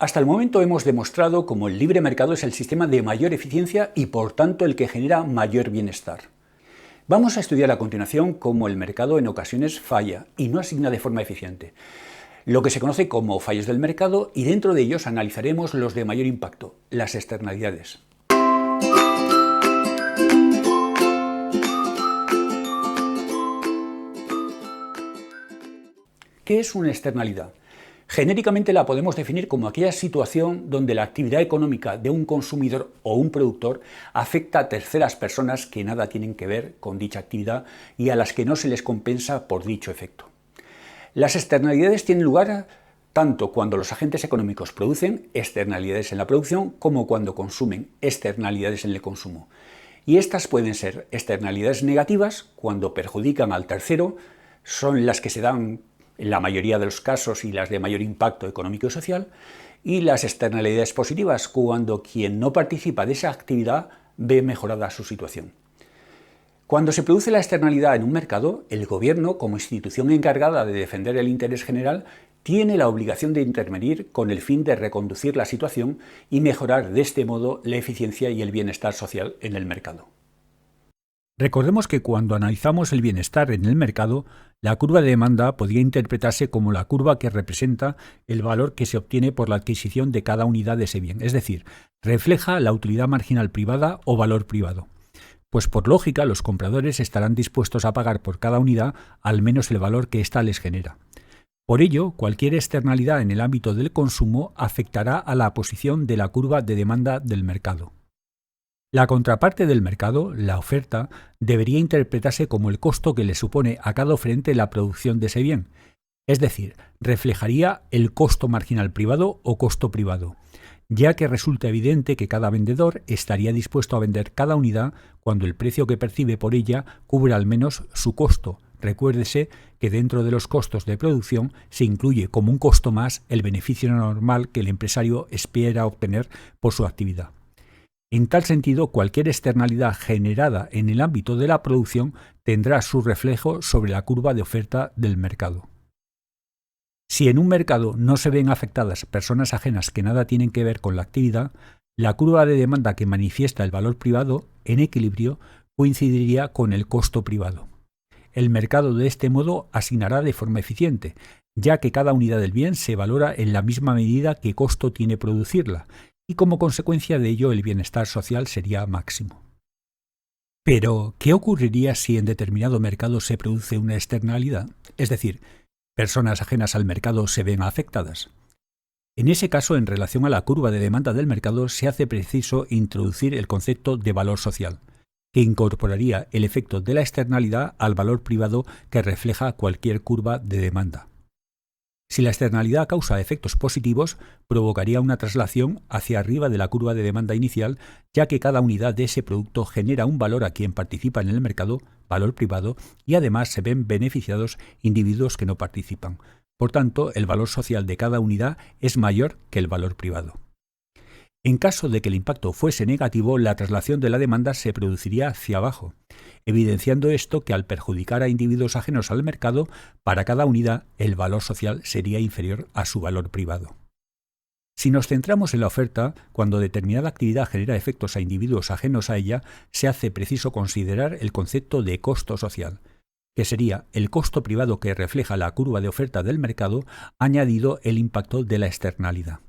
Hasta el momento hemos demostrado cómo el libre mercado es el sistema de mayor eficiencia y por tanto el que genera mayor bienestar. Vamos a estudiar a continuación cómo el mercado en ocasiones falla y no asigna de forma eficiente, lo que se conoce como fallos del mercado, y dentro de ellos analizaremos los de mayor impacto, las externalidades. ¿Qué es una externalidad? Genéricamente la podemos definir como aquella situación donde la actividad económica de un consumidor o un productor afecta a terceras personas que nada tienen que ver con dicha actividad y a las que no se les compensa por dicho efecto. Las externalidades tienen lugar tanto cuando los agentes económicos producen externalidades en la producción como cuando consumen externalidades en el consumo. Y estas pueden ser externalidades negativas, cuando perjudican al tercero, son las que se dan en la mayoría de los casos y las de mayor impacto económico y social, y las externalidades positivas, cuando quien no participa de esa actividad ve mejorada su situación. Cuando se produce la externalidad en un mercado, el gobierno, como institución encargada de defender el interés general, tiene la obligación de intervenir con el fin de reconducir la situación y mejorar de este modo la eficiencia y el bienestar social en el mercado. Recordemos que cuando analizamos el bienestar en el mercado, la curva de demanda podría interpretarse como la curva que representa el valor que se obtiene por la adquisición de cada unidad de ese bien, es decir, refleja la utilidad marginal privada o valor privado. Pues por lógica, los compradores estarán dispuestos a pagar por cada unidad al menos el valor que ésta les genera. Por ello, cualquier externalidad en el ámbito del consumo afectará a la posición de la curva de demanda del mercado. La contraparte del mercado, la oferta, debería interpretarse como el costo que le supone a cada oferente la producción de ese bien, es decir, reflejaría el costo marginal privado o costo privado, ya que resulta evidente que cada vendedor estaría dispuesto a vender cada unidad cuando el precio que percibe por ella cubre al menos su costo. Recuérdese que dentro de los costos de producción se incluye como un costo más el beneficio normal que el empresario espera obtener por su actividad. En tal sentido, cualquier externalidad generada en el ámbito de la producción tendrá su reflejo sobre la curva de oferta del mercado. Si en un mercado no se ven afectadas personas ajenas que nada tienen que ver con la actividad, la curva de demanda que manifiesta el valor privado, en equilibrio, coincidiría con el costo privado. El mercado de este modo asignará de forma eficiente, ya que cada unidad del bien se valora en la misma medida que costo tiene producirla, y como consecuencia de ello el bienestar social sería máximo. Pero, ¿qué ocurriría si en determinado mercado se produce una externalidad? Es decir, personas ajenas al mercado se ven afectadas. En ese caso, en relación a la curva de demanda del mercado, se hace preciso introducir el concepto de valor social, que incorporaría el efecto de la externalidad al valor privado que refleja cualquier curva de demanda. Si la externalidad causa efectos positivos, provocaría una traslación hacia arriba de la curva de demanda inicial, ya que cada unidad de ese producto genera un valor a quien participa en el mercado, valor privado, y además se ven beneficiados individuos que no participan. Por tanto, el valor social de cada unidad es mayor que el valor privado. En caso de que el impacto fuese negativo, la traslación de la demanda se produciría hacia abajo, evidenciando esto que al perjudicar a individuos ajenos al mercado, para cada unidad el valor social sería inferior a su valor privado. Si nos centramos en la oferta, cuando determinada actividad genera efectos a individuos ajenos a ella, se hace preciso considerar el concepto de costo social, que sería el costo privado que refleja la curva de oferta del mercado, añadido el impacto de la externalidad.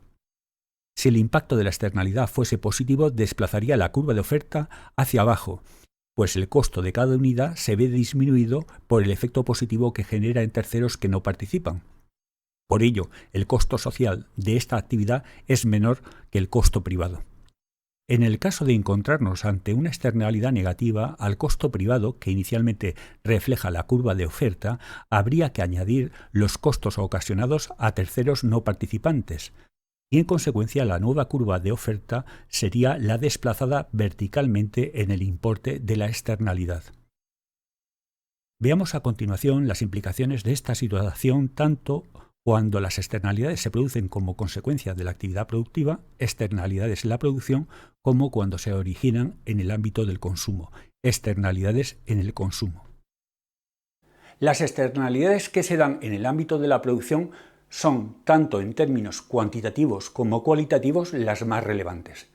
Si el impacto de la externalidad fuese positivo, desplazaría la curva de oferta hacia abajo, pues el costo de cada unidad se ve disminuido por el efecto positivo que genera en terceros que no participan. Por ello, el costo social de esta actividad es menor que el costo privado. En el caso de encontrarnos ante una externalidad negativa, al costo privado, que inicialmente refleja la curva de oferta, habría que añadir los costos ocasionados a terceros no participantes, y en consecuencia la nueva curva de oferta sería la desplazada verticalmente en el importe de la externalidad. Veamos a continuación las implicaciones de esta situación tanto cuando las externalidades se producen como consecuencia de la actividad productiva, externalidades en la producción, como cuando se originan en el ámbito del consumo, externalidades en el consumo. Las externalidades que se dan en el ámbito de la producción son, tanto en términos cuantitativos como cualitativos, las más relevantes.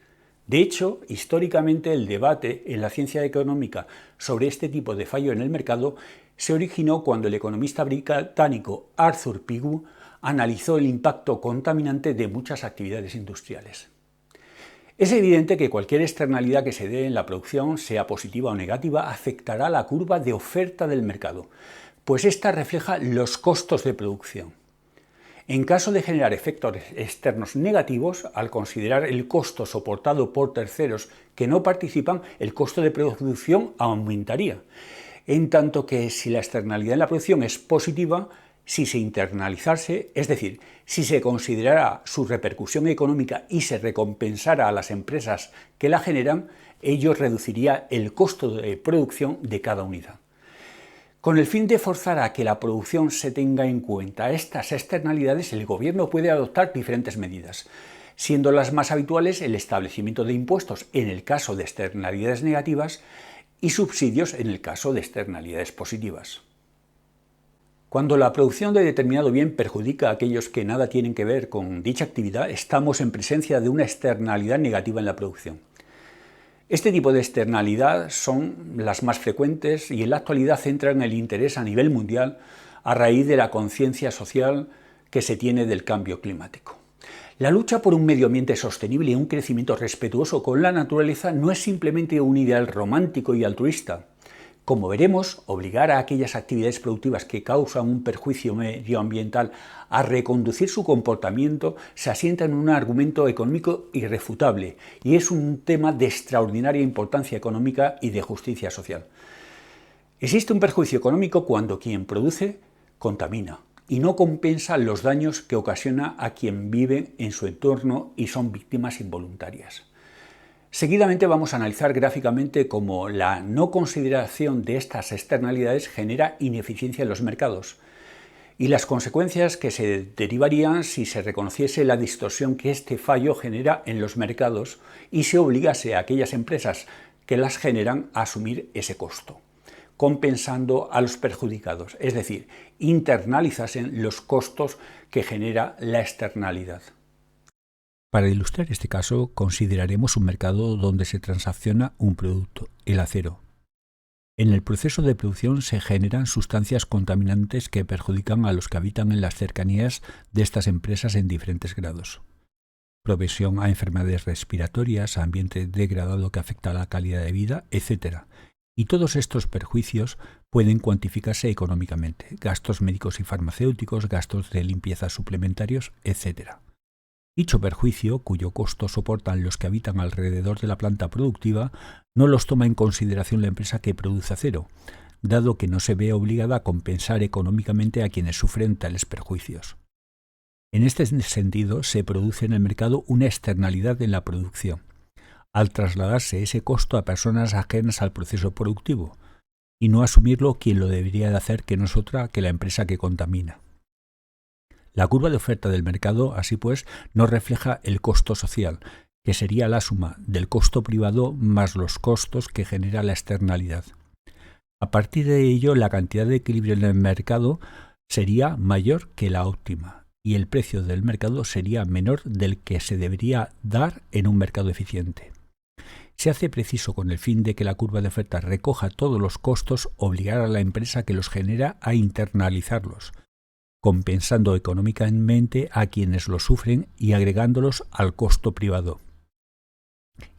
De hecho, históricamente el debate en la ciencia económica sobre este tipo de fallo en el mercado se originó cuando el economista británico Arthur Pigou analizó el impacto contaminante de muchas actividades industriales. Es evidente que cualquier externalidad que se dé en la producción, sea positiva o negativa, afectará la curva de oferta del mercado, pues ésta refleja los costos de producción. En caso de generar efectos externos negativos, al considerar el costo soportado por terceros que no participan, el costo de producción aumentaría. En tanto que si la externalidad en la producción es positiva, si se internalizase, es decir, si se considerara su repercusión económica y se recompensara a las empresas que la generan, ello reduciría el costo de producción de cada unidad. Con el fin de forzar a que la producción se tenga en cuenta estas externalidades, el gobierno puede adoptar diferentes medidas, siendo las más habituales el establecimiento de impuestos en el caso de externalidades negativas y subsidios en el caso de externalidades positivas. Cuando la producción de determinado bien perjudica a aquellos que nada tienen que ver con dicha actividad, estamos en presencia de una externalidad negativa en la producción. Este tipo de externalidad son las más frecuentes y en la actualidad centran el interés a nivel mundial a raíz de la conciencia social que se tiene del cambio climático. La lucha por un medio ambiente sostenible y un crecimiento respetuoso con la naturaleza no es simplemente un ideal romántico y altruista. Como veremos, obligar a aquellas actividades productivas que causan un perjuicio medioambiental a reconducir su comportamiento se asienta en un argumento económico irrefutable y es un tema de extraordinaria importancia económica y de justicia social. Existe un perjuicio económico cuando quien produce contamina y no compensa los daños que ocasiona a quien vive en su entorno y son víctimas involuntarias. Seguidamente vamos a analizar gráficamente cómo la no consideración de estas externalidades genera ineficiencia en los mercados y las consecuencias que se derivarían si se reconociese la distorsión que este fallo genera en los mercados y se obligase a aquellas empresas que las generan a asumir ese costo, compensando a los perjudicados, es decir, internalizasen los costos que genera la externalidad. Para ilustrar este caso, consideraremos un mercado donde se transacciona un producto, el acero. En el proceso de producción se generan sustancias contaminantes que perjudican a los que habitan en las cercanías de estas empresas en diferentes grados. Propensión a enfermedades respiratorias, ambiente degradado que afecta a la calidad de vida, etc. Y todos estos perjuicios pueden cuantificarse económicamente: gastos médicos y farmacéuticos, gastos de limpieza suplementarios, etc. Dicho perjuicio, cuyo costo soportan los que habitan alrededor de la planta productiva, no los toma en consideración la empresa que produce acero, dado que no se ve obligada a compensar económicamente a quienes sufren tales perjuicios. En este sentido, se produce en el mercado una externalidad en la producción, al trasladarse ese costo a personas ajenas al proceso productivo, y no asumirlo quien lo debería de hacer, que no es otra que la empresa que contamina. La curva de oferta del mercado, así pues, no refleja el costo social, que sería la suma del costo privado más los costos que genera la externalidad. A partir de ello, la cantidad de equilibrio en el mercado sería mayor que la óptima y el precio del mercado sería menor del que se debería dar en un mercado eficiente. Se hace preciso, con el fin de que la curva de oferta recoja todos los costos, obligar a la empresa que los genera a internalizarlos, compensando económicamente a quienes lo sufren y agregándolos al costo privado,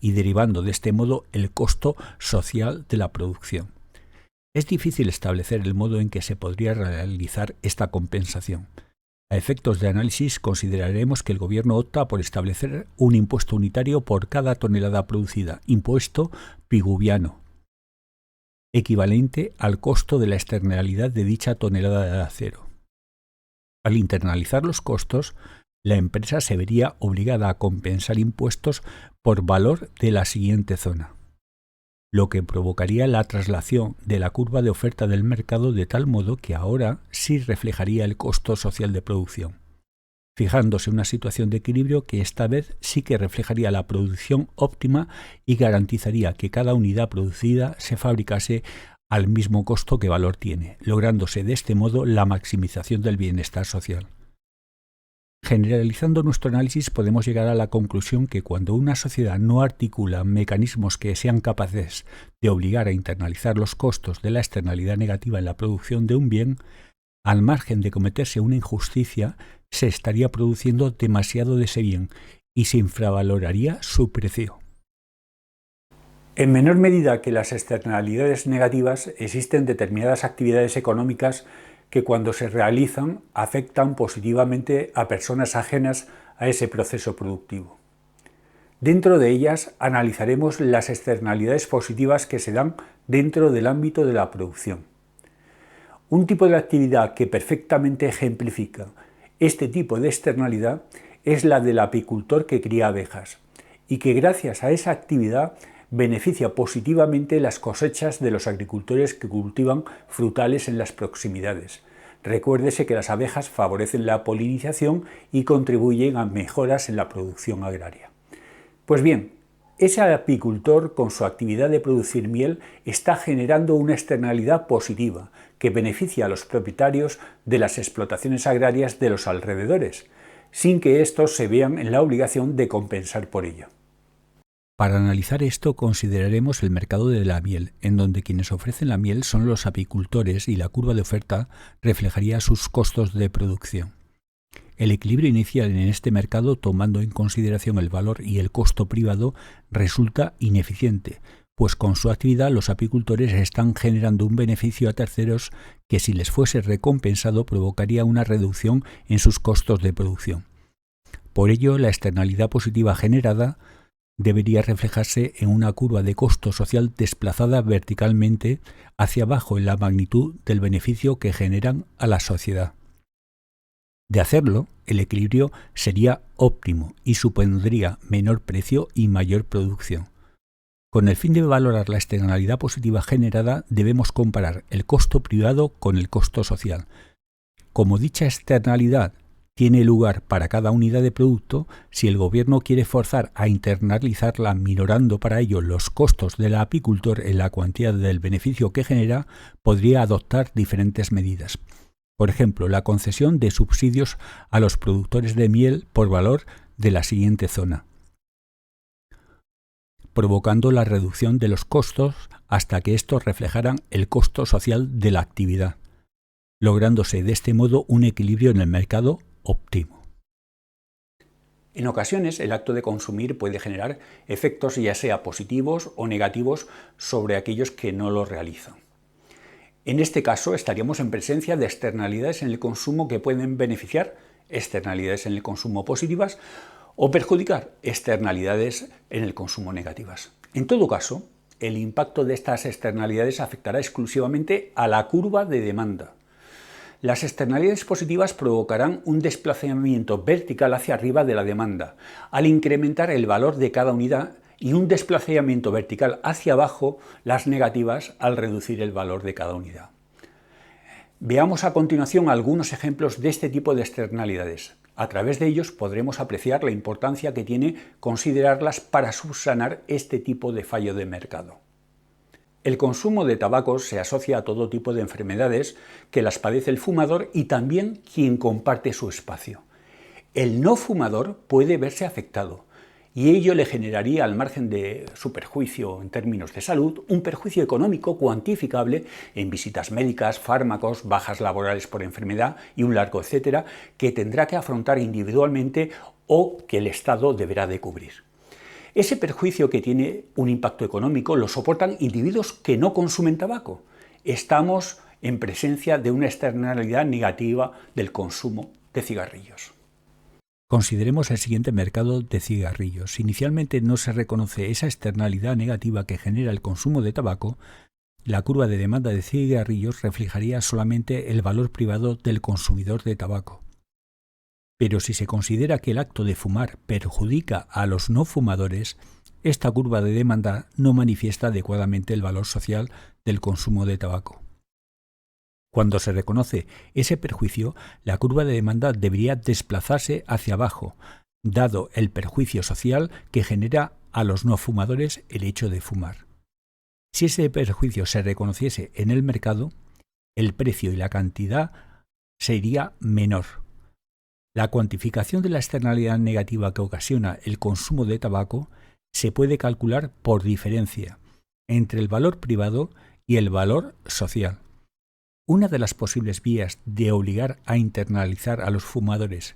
y derivando de este modo el costo social de la producción. Es difícil establecer el modo en que se podría realizar esta compensación. A efectos de análisis, consideraremos que el gobierno opta por establecer un impuesto unitario por cada tonelada producida, impuesto pigouviano, equivalente al costo de la externalidad de dicha tonelada de acero. Al internalizar los costos, la empresa se vería obligada a compensar impuestos por valor de la siguiente zona, lo que provocaría la traslación de la curva de oferta del mercado de tal modo que ahora sí reflejaría el costo social de producción, fijándose una situación de equilibrio que esta vez sí que reflejaría la producción óptima y garantizaría que cada unidad producida se fabricase al mismo costo que valor tiene, lográndose de este modo la maximización del bienestar social. Generalizando nuestro análisis, podemos llegar a la conclusión que cuando una sociedad no articula mecanismos que sean capaces de obligar a internalizar los costos de la externalidad negativa en la producción de un bien, al margen de cometerse una injusticia, se estaría produciendo demasiado de ese bien y se infravaloraría su precio. En menor medida que las externalidades negativas, existen determinadas actividades económicas que cuando se realizan afectan positivamente a personas ajenas a ese proceso productivo. Dentro de ellas analizaremos las externalidades positivas que se dan dentro del ámbito de la producción. Un tipo de actividad que perfectamente ejemplifica este tipo de externalidad es la del apicultor que cría abejas y que gracias a esa actividad beneficia positivamente las cosechas de los agricultores que cultivan frutales en las proximidades. Recuérdese que las abejas favorecen la polinización y contribuyen a mejoras en la producción agraria. Pues bien, ese apicultor con su actividad de producir miel está generando una externalidad positiva que beneficia a los propietarios de las explotaciones agrarias de los alrededores, sin que estos se vean en la obligación de compensar por ello. Para analizar esto consideraremos el mercado de la miel, en donde quienes ofrecen la miel son los apicultores y la curva de oferta reflejaría sus costos de producción. El equilibrio inicial en este mercado, tomando en consideración el valor y el costo privado, resulta ineficiente, pues con su actividad los apicultores están generando un beneficio a terceros que si les fuese recompensado provocaría una reducción en sus costos de producción. Por ello, la externalidad positiva generada debería reflejarse en una curva de costo social desplazada verticalmente hacia abajo en la magnitud del beneficio que generan a la sociedad. De hacerlo, el equilibrio sería óptimo y supondría menor precio y mayor producción. Con el fin de valorar la externalidad positiva generada, debemos comparar el costo privado con el costo social. Como dicha externalidad tiene lugar para cada unidad de producto, si el gobierno quiere forzar a internalizarla minorando para ello los costos del apicultor en la cuantía del beneficio que genera, podría adoptar diferentes medidas. Por ejemplo, la concesión de subsidios a los productores de miel por valor de la siguiente zona, provocando la reducción de los costos hasta que estos reflejaran el costo social de la actividad, lográndose de este modo un equilibrio en el mercado óptimo. En ocasiones, el acto de consumir puede generar efectos ya sea positivos o negativos sobre aquellos que no lo realizan. En este caso, estaríamos en presencia de externalidades en el consumo que pueden beneficiar, externalidades en el consumo positivas, o perjudicar, externalidades en el consumo negativas. En todo caso, el impacto de estas externalidades afectará exclusivamente a la curva de demanda. Las externalidades positivas provocarán un desplazamiento vertical hacia arriba de la demanda, al incrementar el valor de cada unidad, y un desplazamiento vertical hacia abajo, las negativas, al reducir el valor de cada unidad. Veamos a continuación algunos ejemplos de este tipo de externalidades. A través de ellos podremos apreciar la importancia que tiene considerarlas para subsanar este tipo de fallo de mercado. El consumo de tabaco se asocia a todo tipo de enfermedades que las padece el fumador y también quien comparte su espacio. El no fumador puede verse afectado y ello le generaría, al margen de su perjuicio en términos de salud, un perjuicio económico cuantificable en visitas médicas, fármacos, bajas laborales por enfermedad y un largo etcétera que tendrá que afrontar individualmente o que el Estado deberá de cubrir. Ese perjuicio que tiene un impacto económico lo soportan individuos que no consumen tabaco. Estamos en presencia de una externalidad negativa del consumo de cigarrillos. Consideremos el siguiente mercado de cigarrillos. Si inicialmente no se reconoce esa externalidad negativa que genera el consumo de tabaco, la curva de demanda de cigarrillos reflejaría solamente el valor privado del consumidor de tabaco. Pero si se considera que el acto de fumar perjudica a los no fumadores, esta curva de demanda no manifiesta adecuadamente el valor social del consumo de tabaco. Cuando se reconoce ese perjuicio, la curva de demanda debería desplazarse hacia abajo, dado el perjuicio social que genera a los no fumadores el hecho de fumar. Si ese perjuicio se reconociese en el mercado, el precio y la cantidad sería menor. La cuantificación de la externalidad negativa que ocasiona el consumo de tabaco se puede calcular por diferencia entre el valor privado y el valor social. Una de las posibles vías de obligar a internalizar a los fumadores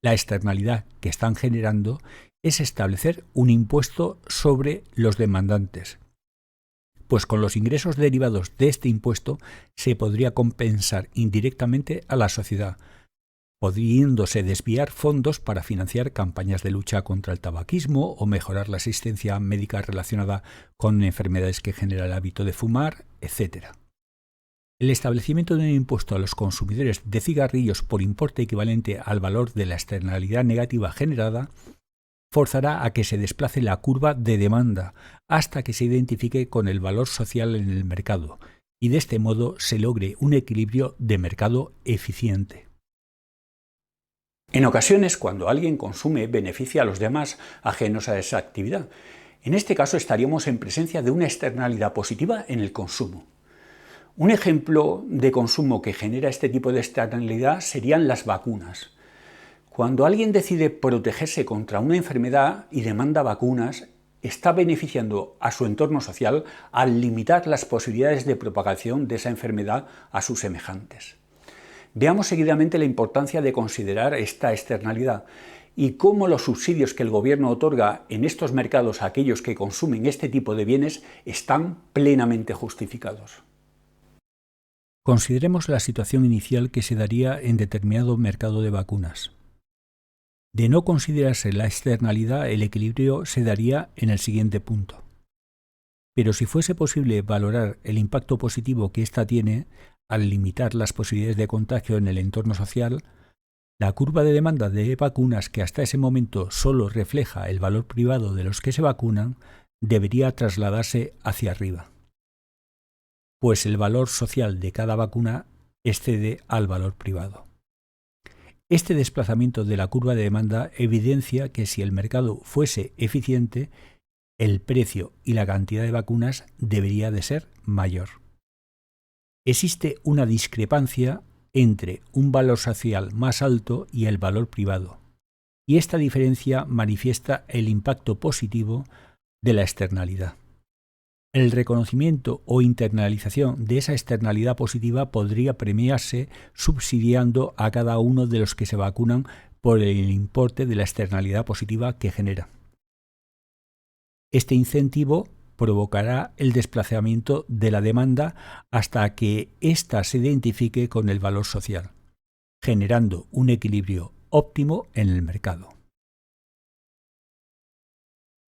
la externalidad que están generando es establecer un impuesto sobre los demandantes, pues con los ingresos derivados de este impuesto se podría compensar indirectamente a la sociedad, pudiéndose desviar fondos para financiar campañas de lucha contra el tabaquismo o mejorar la asistencia médica relacionada con enfermedades que genera el hábito de fumar, etc. El establecimiento de un impuesto a los consumidores de cigarrillos por importe equivalente al valor de la externalidad negativa generada forzará a que se desplace la curva de demanda hasta que se identifique con el valor social en el mercado y de este modo se logre un equilibrio de mercado eficiente. En ocasiones, cuando alguien consume, beneficia a los demás ajenos a esa actividad. En este caso estaríamos en presencia de una externalidad positiva en el consumo. Un ejemplo de consumo que genera este tipo de externalidad serían las vacunas. Cuando alguien decide protegerse contra una enfermedad y demanda vacunas, está beneficiando a su entorno social al limitar las posibilidades de propagación de esa enfermedad a sus semejantes. Veamos seguidamente la importancia de considerar esta externalidad y cómo los subsidios que el gobierno otorga en estos mercados a aquellos que consumen este tipo de bienes están plenamente justificados. Consideremos la situación inicial que se daría en determinado mercado de vacunas. De no considerarse la externalidad, el equilibrio se daría en el siguiente punto. Pero si fuese posible valorar el impacto positivo que ésta tiene al limitar las posibilidades de contagio en el entorno social, la curva de demanda de vacunas que hasta ese momento solo refleja el valor privado de los que se vacunan debería trasladarse hacia arriba, pues el valor social de cada vacuna excede al valor privado. Este desplazamiento de la curva de demanda evidencia que si el mercado fuese eficiente, el precio y la cantidad de vacunas debería de ser mayor. Existe una discrepancia entre un valor social más alto y el valor privado, y esta diferencia manifiesta el impacto positivo de la externalidad. El reconocimiento o internalización de esa externalidad positiva podría premiarse subsidiando a cada uno de los que se vacunan por el importe de la externalidad positiva que genera. Este incentivo provocará el desplazamiento de la demanda hasta que ésta se identifique con el valor social, generando un equilibrio óptimo en el mercado.